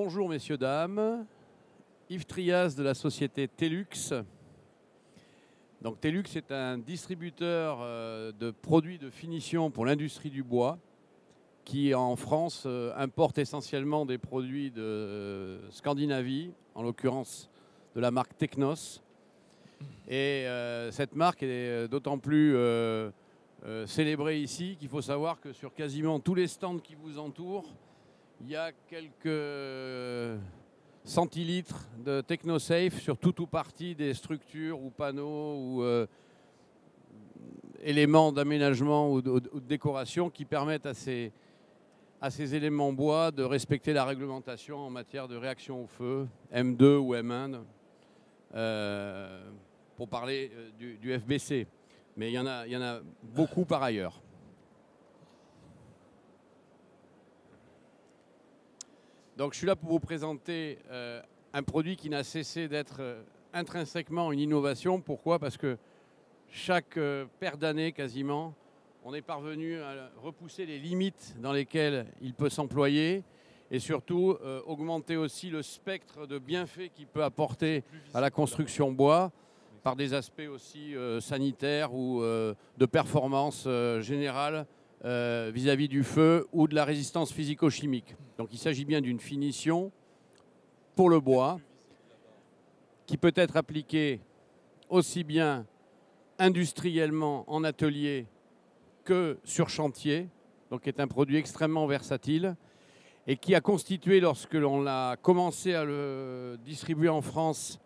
Bonjour messieurs, dames. Yves Trias de la société Telux. Donc Telux est un distributeur de produits de finition pour l'industrie du bois qui en France importe essentiellement des produits de Scandinavie, en l'occurrence de la marque Technos. Et cette marque est d'autant plus célébrée ici qu'il faut savoir que sur quasiment tous les stands qui vous entourent, il y a quelques centilitres de TechnoSafe sur tout ou partie des structures ou panneaux ou éléments d'aménagement ou de décoration qui permettent à ces éléments bois de respecter la réglementation en matière de réaction au feu, M2 ou M1, pour parler du FBC. Mais il y en a beaucoup par ailleurs. Donc je suis là pour vous présenter un produit qui n'a cessé d'être intrinsèquement une innovation. Pourquoi? Parce que chaque paire d'années quasiment, on est parvenu à repousser les limites dans lesquelles il peut s'employer et surtout augmenter aussi le spectre de bienfaits qu'il peut apporter à la construction bois par des aspects aussi sanitaires ou de performance générale vis-à-vis du feu ou de la résistance physico-chimique. Donc il s'agit bien d'une finition pour le bois qui peut être appliquée aussi bien industriellement en atelier que sur chantier, donc est un produit extrêmement versatile et qui a constitué, lorsque l'on a commencé à le distribuer en France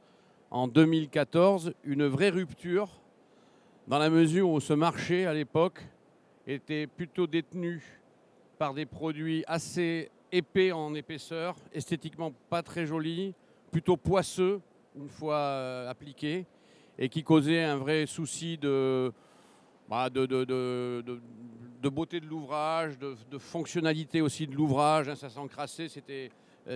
en 2014, une vraie rupture dans la mesure où ce marché à l'époque était plutôt détenu par des produits assez épais en épaisseur, esthétiquement pas très jolis, plutôt poisseux une fois appliqués, et qui causaient un vrai souci de beauté de l'ouvrage, de fonctionnalité aussi de l'ouvrage. Ça s'encrassait, c'était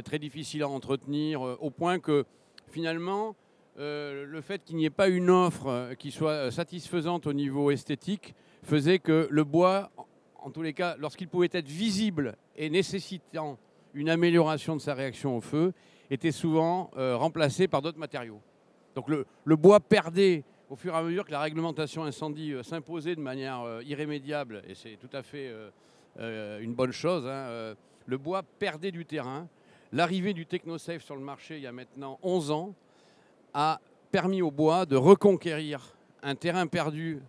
très difficile à entretenir, au point que finalement, le fait qu'il n'y ait pas une offre qui soit satisfaisante au niveau esthétique faisait que le bois, en tous les cas, lorsqu'il pouvait être visible et nécessitant une amélioration de sa réaction au feu, était souvent remplacé par d'autres matériaux. Donc le bois perdait, au fur et à mesure que la réglementation incendie s'imposait de manière irrémédiable, et c'est tout à fait une bonne chose, hein, le bois perdait du terrain. L'arrivée du TechnoSafe sur le marché il y a maintenant 11 ans a permis au bois de reconquérir un terrain perdu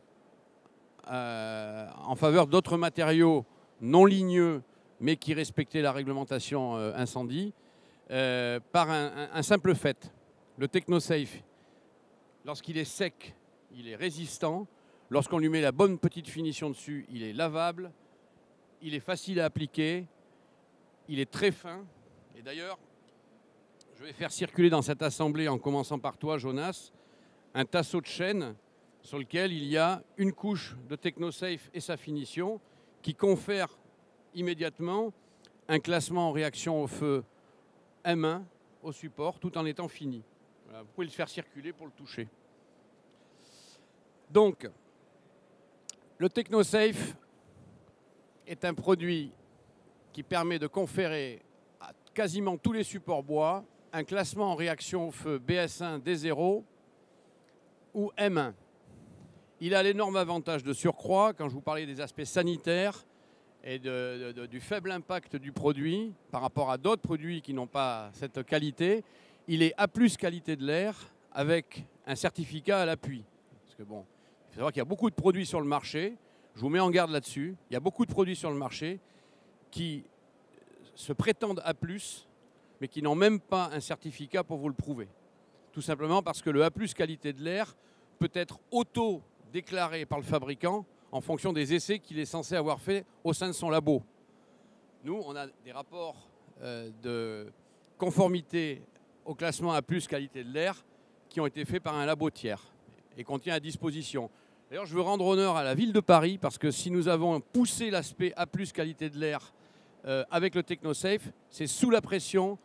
en faveur d'autres matériaux non ligneux, mais qui respectaient la réglementation incendie, par un simple fait. Le TechnoSafe, lorsqu'il est sec, il est résistant. Lorsqu'on lui met la bonne petite finition dessus, il est lavable, il est facile à appliquer, il est très fin. Et d'ailleurs, je vais faire circuler dans cette assemblée, en commençant par toi, Jonas, un tasseau de chêne sur lequel il y a une couche de TechnoSafe et sa finition qui confère immédiatement un classement en réaction au feu M1 au support tout en étant fini. Voilà, vous pouvez le faire circuler pour le toucher. Donc, le TechnoSafe est un produit qui permet de conférer à quasiment tous les supports bois un classement en réaction au feu BS1, D0 ou M1. Il a l'énorme avantage de surcroît, quand je vous parlais des aspects sanitaires et du faible impact du produit par rapport à d'autres produits qui n'ont pas cette qualité, il est A+ qualité de l'air avec un certificat à l'appui. Parce que bon, il faut savoir qu'il y a beaucoup de produits sur le marché, je vous mets en garde là-dessus, il y a beaucoup de produits sur le marché qui se prétendent A+, mais qui n'ont même pas un certificat pour vous le prouver. Tout simplement parce que le A+ qualité de l'air peut être auto-déclaré par le fabricant en fonction des essais qu'il est censé avoir fait au sein de son labo. Nous, on a des rapports de conformité au classement A+ qualité de l'air qui ont été faits par un labo tiers et qu'on tient à disposition. D'ailleurs, je veux rendre honneur à la ville de Paris parce que si nous avons poussé l'aspect A+ qualité de l'air avec le TechnoSafe, c'est sous la pression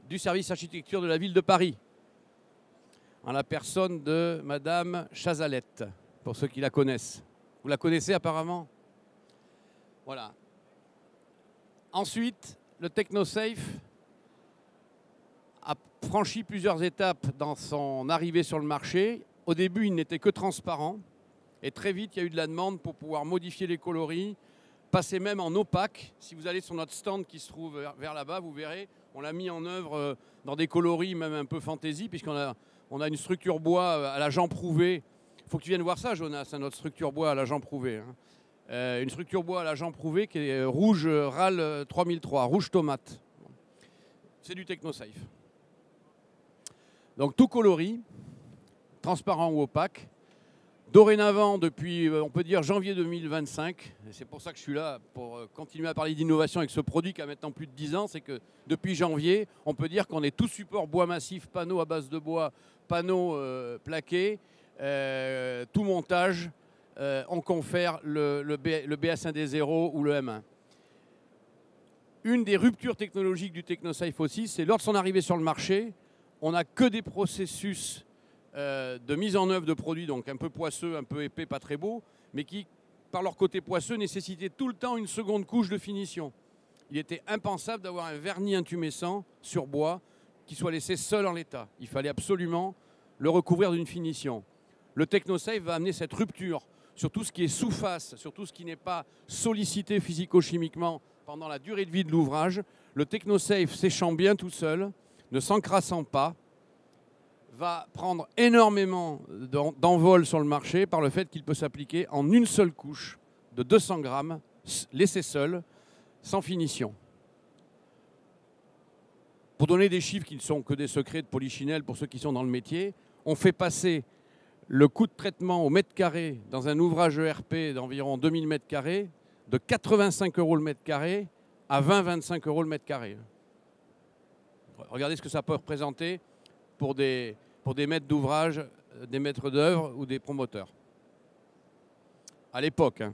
du service architecture de la ville de Paris, en la personne de Madame Chazalette, pour ceux qui la connaissent. Vous la connaissez apparemment? Voilà. Ensuite, le TechnoSafe a franchi plusieurs étapes dans son arrivée sur le marché. Au début, il n'était que transparent. Et très vite, il y a eu de la demande pour pouvoir modifier les coloris, passer même en opaque. Si vous allez sur notre stand qui se trouve vers là-bas, vous verrez, on l'a mis en œuvre dans des coloris même un peu fantaisie, puisqu'on a une structure bois à la Jean Prouvé. Il faut que tu viennes voir ça, Jonas, hein, notre structure bois à la Jean Prouvé. Hein. Une structure bois à la Jean Prouvé qui est rouge RAL 3003, rouge tomate. C'est du TechnoSafe. Donc tout coloris, transparent ou opaque. Dorénavant, depuis, on peut dire, janvier 2025, et c'est pour ça que je suis là, pour continuer à parler d'innovation avec ce produit qui a maintenant plus de 10 ans, c'est que depuis janvier, on peut dire qu'on est tout support bois massif, panneaux à base de bois, panneaux plaqués, tout montage, on confère le BS1D0 ou le M1. Une des ruptures technologiques du TechnoSafe aussi, c'est lors de son arrivée sur le marché, on n'a que des processus de mise en œuvre de produits, donc un peu poisseux, un peu épais, pas très beaux, mais qui, par leur côté poisseux, nécessitaient tout le temps une seconde couche de finition. Il était impensable d'avoir un vernis intumescent sur bois qui soit laissé seul en l'état. Il fallait absolument le recouvrir d'une finition. Le TechnoSafe va amener cette rupture sur tout ce qui est sous-face, sur tout ce qui n'est pas sollicité physico-chimiquement pendant la durée de vie de l'ouvrage. Le TechnoSafe séchant bien tout seul, ne s'encrassant pas, va prendre énormément d'envol sur le marché par le fait qu'il peut s'appliquer en une seule couche de 200 grammes, laissé seul, sans finition. Pour donner des chiffres qui ne sont que des secrets de polichinelle pour ceux qui sont dans le métier, on fait passer le coût de traitement au mètre carré dans un ouvrage ERP d'environ 2000 mètres carrés de 85 € le mètre carré à 20-25 € le mètre carré. Regardez ce que ça peut représenter pour des maîtres d'ouvrage, des maîtres d'œuvre ou des promoteurs. À l'époque. Hein.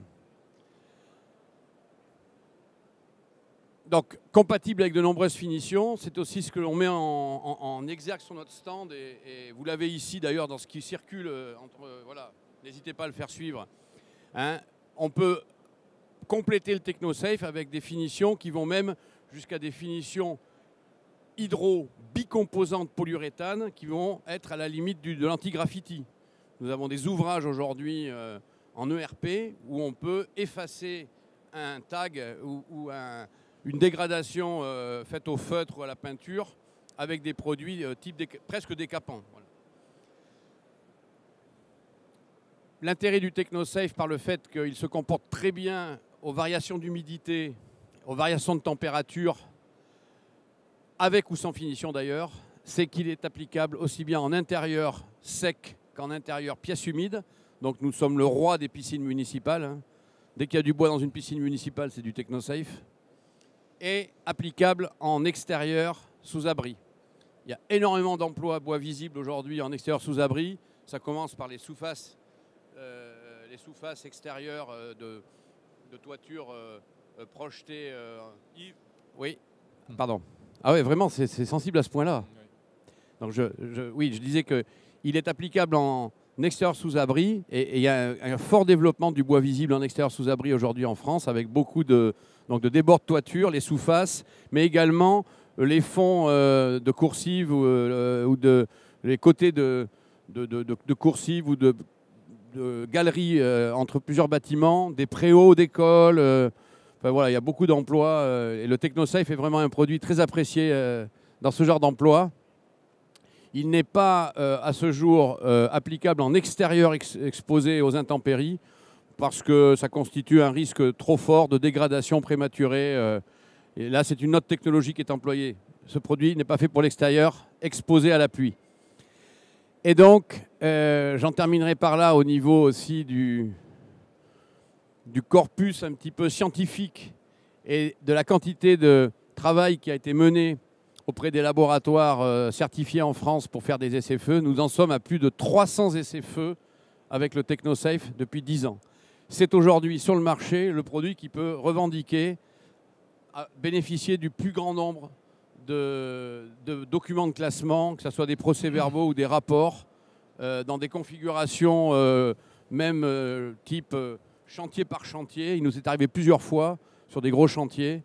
Donc, compatible avec de nombreuses finitions, c'est aussi ce que l'on met en exergue sur notre stand. Et vous l'avez ici d'ailleurs dans ce qui circule. Voilà, n'hésitez pas à le faire suivre. Hein. On peut compléter le TechnoSafe avec des finitions qui vont même jusqu'à des finitions hydro-bicomposantes polyuréthane qui vont être à la limite de l'anti-graffiti. Nous avons des ouvrages aujourd'hui en ERP où on peut effacer un tag ou une dégradation faite au feutre ou à la peinture avec des produits presque décapants. Voilà. L'intérêt du TechnoSafe par le fait qu'il se comporte très bien aux variations d'humidité, aux variations de température, avec ou sans finition d'ailleurs, c'est qu'il est applicable aussi bien en intérieur sec qu'en intérieur pièce humide. Donc nous sommes le roi des piscines municipales. Hein. Dès qu'il y a du bois dans une piscine municipale, c'est du TechnoSafe. Et applicable en extérieur sous abri. Il y a énormément d'emplois bois visibles aujourd'hui en extérieur sous abri. Ça commence par les sous-faces extérieures de toitures projetées. Oui, pardon. Ah oui, vraiment, c'est sensible à ce point-là. Donc je disais qu'il est applicable en extérieur sous abri et il y a un fort développement du bois visible en extérieur sous abri aujourd'hui en France avec beaucoup de débords de toiture, les sous-faces, mais également les fonds de coursives ou les côtés de coursives ou de galeries entre plusieurs bâtiments, des préaux d'écoles. Enfin, voilà, il y a beaucoup d'emplois et le TechnoSafe est vraiment un produit très apprécié dans ce genre d'emploi. Il n'est pas à ce jour applicable en extérieur exposé aux intempéries parce que ça constitue un risque trop fort de dégradation prématurée. Et là, c'est une autre technologie qui est employée. Ce produit n'est pas fait pour l'extérieur, exposé à la pluie. Et donc, j'en terminerai par là au niveau aussi du corpus un petit peu scientifique et de la quantité de travail qui a été mené auprès des laboratoires certifiés en France pour faire des essais-feux. Nous en sommes à plus de 300 essais-feux avec le TechnoSafe depuis 10 ans. C'est aujourd'hui sur le marché le produit qui peut revendiquer, bénéficier du plus grand nombre de documents de classement, que ce soit des procès-verbaux ou des rapports, dans des configurations même type chantier par chantier. Il nous est arrivé plusieurs fois sur des gros chantiers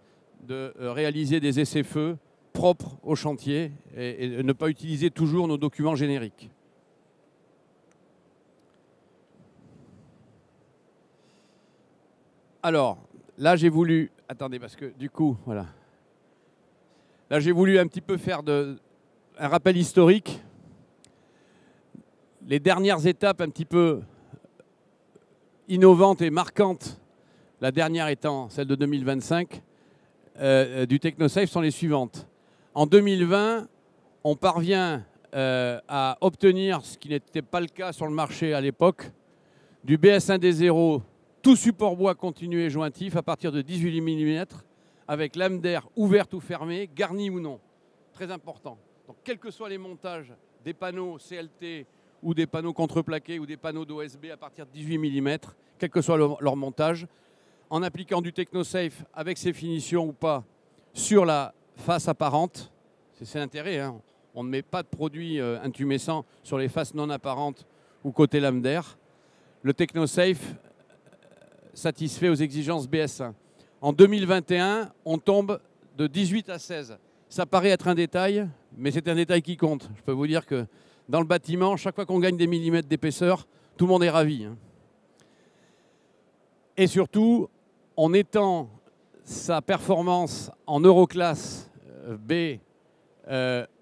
de réaliser des essais-feux propre au chantier et ne pas utiliser toujours nos documents génériques. Alors, là j'ai voulu... Attendez, parce que du coup, voilà. Là j'ai voulu un petit peu faire un rappel historique. Les dernières étapes un petit peu innovantes et marquantes, la dernière étant celle de 2025, du TechnoSafe sont les suivantes. En 2020, on parvient à obtenir, ce qui n'était pas le cas sur le marché à l'époque, du BS1D0, tout support bois continu et jointif à partir de 18 mm, avec lame d'air ouverte ou fermée, garnie ou non. Très important. Donc, quels que soient les montages des panneaux CLT ou des panneaux contreplaqués ou des panneaux d'OSB à partir de 18 mm, quel que soit leur montage, en appliquant du TechnoSafe avec ses finitions ou pas sur la face apparente, c'est l'intérêt, hein. On ne met pas de produit intumescent sur les faces non apparentes ou côté lame d'air. Le TechnoSafe satisfait aux exigences BS1. En 2021, on tombe de 18 à 16. Ça paraît être un détail, mais c'est un détail qui compte. Je peux vous dire que dans le bâtiment, chaque fois qu'on gagne des millimètres d'épaisseur, tout le monde est ravi, hein. Et surtout, on étend sa performance en Euroclass B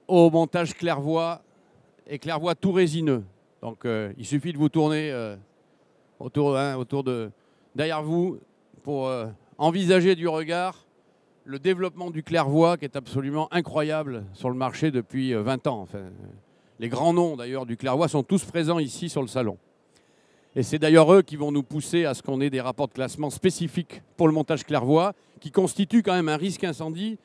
au montage clairvoie et clairvoie tout résineux. Donc il suffit de vous tourner autour de derrière vous pour envisager du regard le développement du clairvoie qui est absolument incroyable sur le marché depuis 20 ans. Enfin, les grands noms d'ailleurs du clairvoie sont tous présents ici sur le salon. Et c'est d'ailleurs eux qui vont nous pousser à ce qu'on ait des rapports de classement spécifiques pour le montage clairvoie, qui constitue quand même un risque incendie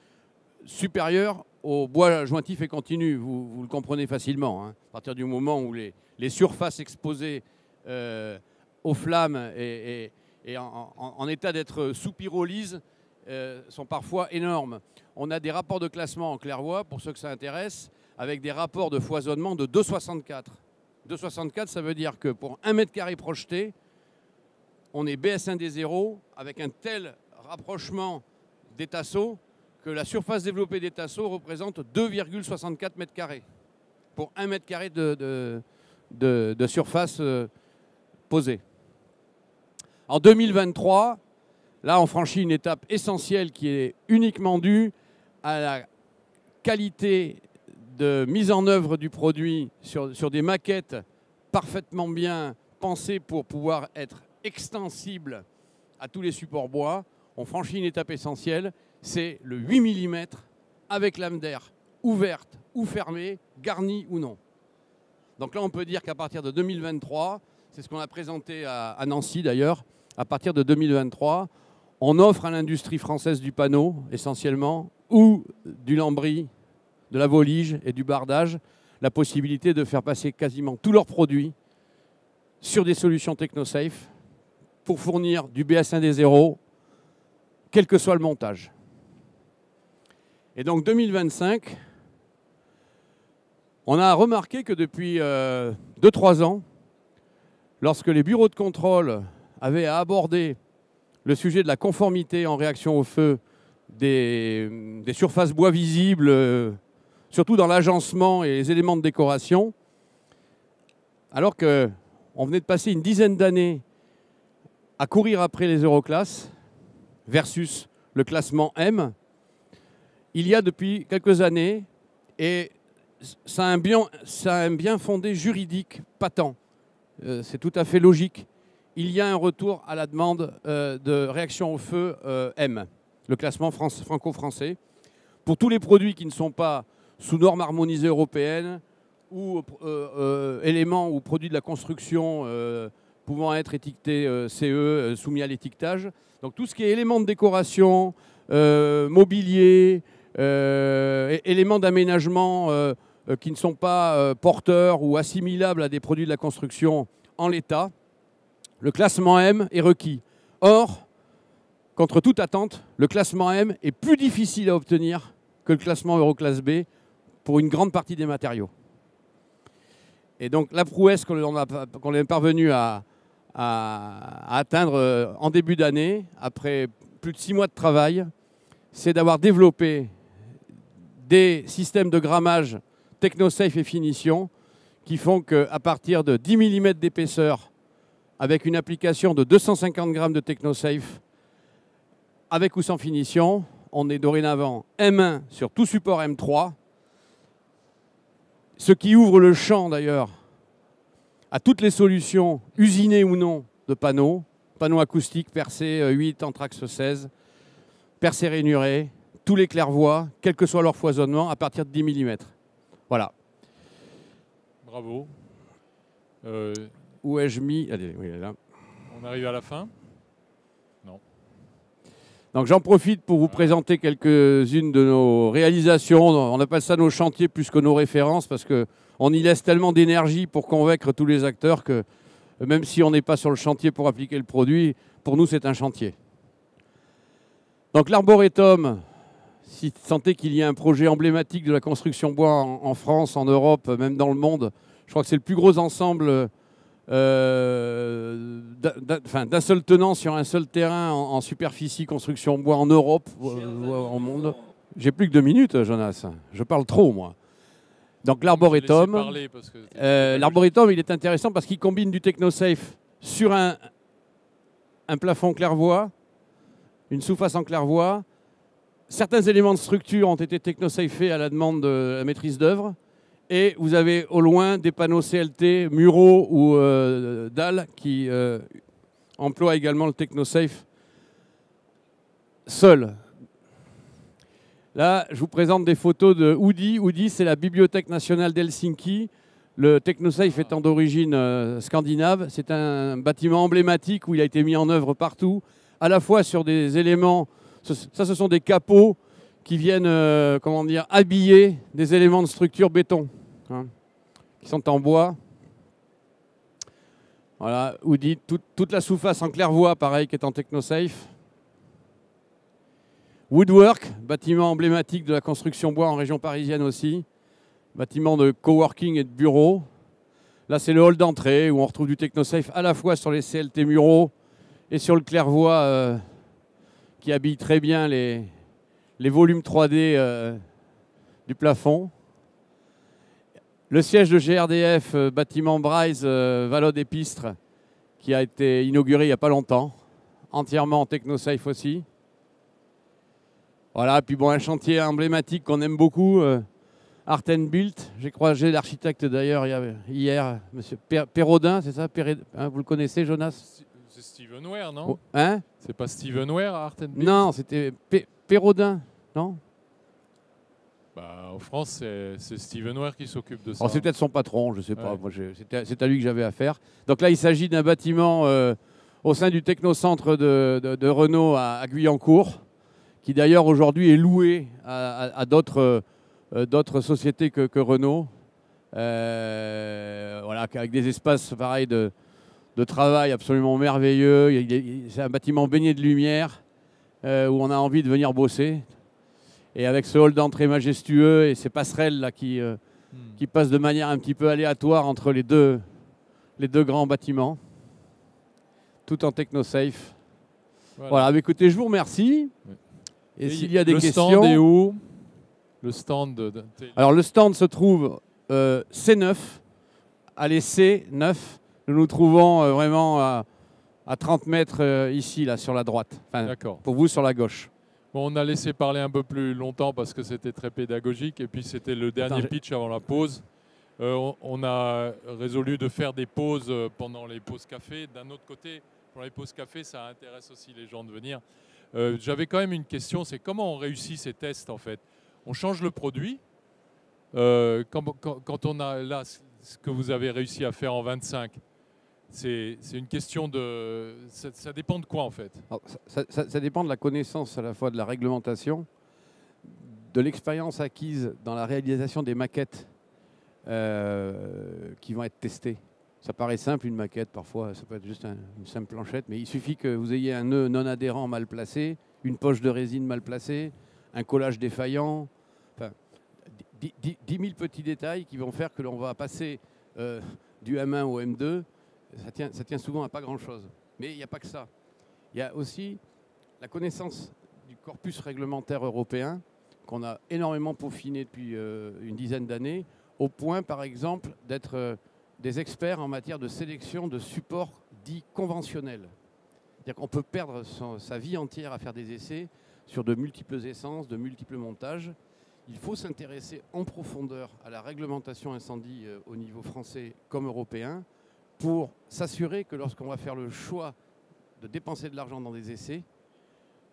supérieur au bois jointif et continu. Vous le comprenez facilement, hein. À partir du moment où les surfaces exposées aux flammes et en état d'être sous pyrolyse sont parfois énormes. On a des rapports de classement en clairvoie, pour ceux que ça intéresse, avec des rapports de foisonnement de 2,64. 2,64, ça veut dire que pour 1 mètre carré projeté, on est BS1D0 avec un tel rapprochement des tasseaux que la surface développée des tasseaux représente 2,64 mètres carrés pour 1 mètre carré de surface posée. En 2023, là, on franchit une étape essentielle qui est uniquement due à la qualité de mise en œuvre du produit sur des maquettes parfaitement bien pensées pour pouvoir être extensibles à tous les supports bois. On franchit une étape essentielle, c'est le 8 mm avec lame d'air ouverte ou fermée, garnie ou non. Donc là, on peut dire qu'à partir de 2023, c'est ce qu'on a présenté à Nancy d'ailleurs, à partir de 2023, on offre à l'industrie française du panneau, essentiellement, ou du lambris, de la volige et du bardage, la possibilité de faire passer quasiment tous leurs produits sur des solutions TechnoSafe pour fournir du BS1D0, quel que soit le montage. Et donc 2025, on a remarqué que depuis 2-3 ans, lorsque les bureaux de contrôle avaient à aborder le sujet de la conformité en réaction au feu des surfaces bois visibles, surtout dans l'agencement et les éléments de décoration, alors qu'on venait de passer une dizaine d'années à courir après les Euroclass versus le classement M, il y a depuis quelques années, et ça a un bien fondé juridique patent, c'est tout à fait logique, il y a un retour à la demande de réaction au feu M, le classement franco-français, pour tous les produits qui ne sont pas sous normes harmonisées européennes ou éléments ou produits de la construction pouvant être étiquetés CE, soumis à l'étiquetage. Donc tout ce qui est éléments de décoration, mobilier, éléments d'aménagement qui ne sont pas porteurs ou assimilables à des produits de la construction en l'état, le classement M est requis. Or, contre toute attente, le classement M est plus difficile à obtenir que le classement Euroclass B pour une grande partie des matériaux. Et donc la prouesse qu'on est parvenu à atteindre en début d'année, après plus de 6 mois de travail, c'est d'avoir développé des systèmes de grammage TechnoSafe et finition qui font qu'à partir de 10 mm d'épaisseur, avec une application de 250 grammes de TechnoSafe, avec ou sans finition, on est dorénavant M1 sur tout support M3, ce qui ouvre le champ d'ailleurs à toutes les solutions usinées ou non de panneaux acoustiques percés 8, Anthrax 16, percés rainurés, tous les clairvoies, quel que soit leur foisonnement, à partir de 10 mm. Voilà. Bravo. Où ai-je mis? Allez, oui, là. On arrive à la fin? Non. Donc j'en profite pour vous présenter quelques-unes de nos réalisations. On appelle ça nos chantiers plus que nos références parce qu'on y laisse tellement d'énergie pour convaincre tous les acteurs que même si on n'est pas sur le chantier pour appliquer le produit, pour nous c'est un chantier. Donc l'Arboretum, si tant est qu'il y a un projet emblématique de la construction bois en France, en Europe, même dans le monde, je crois que c'est le plus gros ensemble d'un seul tenant sur un seul terrain en superficie construction bois en Europe, au monde. J'ai plus que 2 minutes, Jonas. Je parle trop, moi. Donc l'Arboretum, l'Arboretum, il est intéressant parce qu'il combine du TechnoSafe sur un plafond clairvoie, une sous-face en clairvoie. Certains éléments de structure ont été TechnoSafés à la demande de la maîtrise d'œuvre. Et vous avez au loin des panneaux CLT, muraux ou dalles qui emploient également le TechnoSafe seul. Là, je vous présente des photos de Oodi. Oodi, c'est la Bibliothèque nationale d'Helsinki. Le TechnoSafe étant d'origine scandinave, c'est un bâtiment emblématique où il a été mis en œuvre partout, à la fois sur des éléments, ça ce sont des capots qui viennent comment dire, habiller des éléments de structure béton, hein, qui sont en bois. Voilà, Oodi, toute la sous-face en clairvoie, pareil, qui est en TechnoSafe. Woodwork, bâtiment emblématique de la construction bois en région parisienne aussi. Bâtiment de coworking et de bureaux. Là, c'est le hall d'entrée où on retrouve du TechnoSafe à la fois sur les CLT muraux et sur le clairvoie qui habille très bien les volumes 3D du plafond. Le siège de GRDF, bâtiment Bryce, Vallode-Épistre, qui a été inauguré il n'y a pas longtemps, entièrement en TechnoSafe aussi. Voilà, puis bon, un chantier emblématique qu'on aime beaucoup, Art & Built. J'ai croisé l'architecte d'ailleurs hier, monsieur Perrodin, c'est ça, hein, vous le connaissez, Jonas? C'est Steven Ware, non? Hein? C'est pas Steven Ware, Art & Built? Non, c'était Perrodin, non? Bah, en France, c'est Steven Ware qui s'occupe de ça. Oh, c'est peut-être son patron, je ne sais pas. Ouais. C'est à lui que j'avais affaire. Donc là, il s'agit d'un bâtiment au sein du technocentre de Renault à Guyancourt, qui d'ailleurs aujourd'hui est loué à d'autres sociétés que Renault. Voilà, avec des espaces pareils de travail absolument merveilleux. C'est un bâtiment baigné de lumière où on a envie de venir bosser. Et avec ce hall d'entrée majestueux et ces passerelles là qui passent de manière un petit peu aléatoire entre les deux grands bâtiments, tout en TechnoSafe. Voilà, écoutez, je vous remercie. Ouais. Et s'il y a des questions... Le stand est où? Le stand Alors le stand se trouve C9, allez C9. Nous nous trouvons vraiment à 30 mètres ici, là, sur la droite. Enfin, pour vous, sur la gauche. Bon, on a laissé parler un peu plus longtemps parce que c'était très pédagogique et puis c'était le dernier pitch avant la pause. On a résolu de faire des pauses pendant les pauses café. D'un autre côté, pour les pauses café, ça intéresse aussi les gens de venir. J'avais quand même une question, c'est comment on réussit ces tests en fait? On change le produit. Quand on a là ce que vous avez réussi à faire en 25, c'est une question de... Ça dépend de quoi, en fait? Alors, ça dépend de la connaissance à la fois de la réglementation, de l'expérience acquise dans la réalisation des maquettes qui vont être testées. Ça paraît simple, une maquette, parfois, ça peut être juste une simple planchette, mais il suffit que vous ayez un nœud non adhérent mal placé, une poche de résine mal placée, un collage défaillant, enfin, 10 000 petits détails qui vont faire que l'on va passer du M1 au M2. Ça tient souvent à pas grand-chose. Mais il n'y a pas que ça. Il y a aussi la connaissance du corpus réglementaire européen qu'on a énormément peaufiné depuis une dizaine d'années, au point, par exemple, d'être des experts en matière de sélection de supports dits conventionnels. C'est-à-dire qu'on peut perdre sa vie entière à faire des essais sur de multiples essences, de multiples montages. Il faut s'intéresser en profondeur à la réglementation incendie au niveau français comme européen pour s'assurer que lorsqu'on va faire le choix de dépenser de l'argent dans des essais,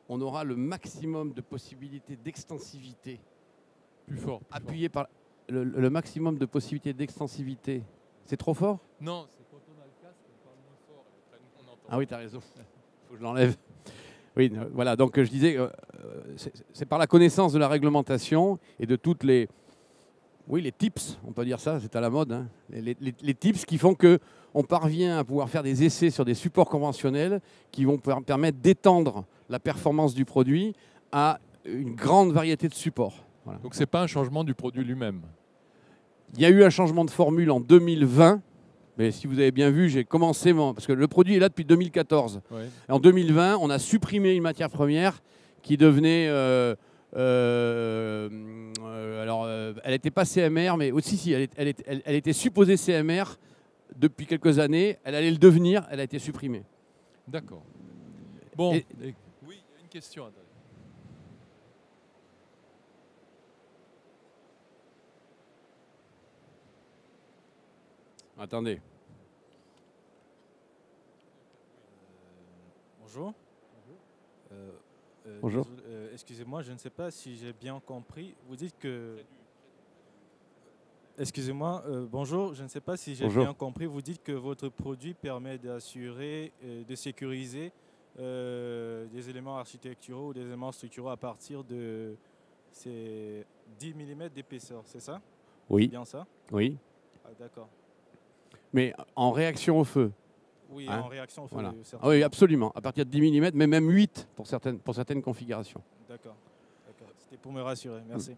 on aura le maximum de possibilités d'extensivité. Plus fort. Appuyé par le maximum de possibilités d'extensivité. C'est trop fort? Non, c'est quand on a le casque, on parle moins fort. Et après, on entend. Ah oui, tu as raison. Il faut que je l'enlève. Oui, voilà. Donc je disais, c'est par la connaissance de la réglementation et de toutes les... Oui, les tips, on peut dire ça, c'est à la mode. Hein. Les tips qui font qu'on parvient à pouvoir faire des essais sur des supports conventionnels qui vont permettre d'étendre la performance du produit à une grande variété de supports. Voilà. Donc ce n'est pas un changement du produit lui-même. Il y a eu un changement de formule en 2020. Mais si vous avez bien vu, j'ai commencé... Parce que le produit est là depuis 2014. Ouais. En 2020, on a supprimé une matière première qui devenait... elle n'était pas CMR, mais aussi si, elle était supposée CMR depuis quelques années. Elle allait le devenir, elle a été supprimée. D'accord. Bon, oui, il y a une question. Attendez. Bonjour. Bonjour. Excusez-moi, je ne sais pas si j'ai bien compris. Vous dites que... Excusez-moi, bonjour, je ne sais pas si j'ai bien compris. Vous dites que votre produit permet d'assurer, de sécuriser des éléments architecturaux ou des éléments structuraux à partir de ces 10 mm d'épaisseur, c'est ça? Oui. C'est bien ça? Oui. Ah, d'accord. Mais en réaction au feu. Oui, hein? En réaction au feu. Voilà. Ah oui, absolument. À partir de 10 mm, mais même 8 pour certaines configurations. D'accord. C'était pour me rassurer. Merci.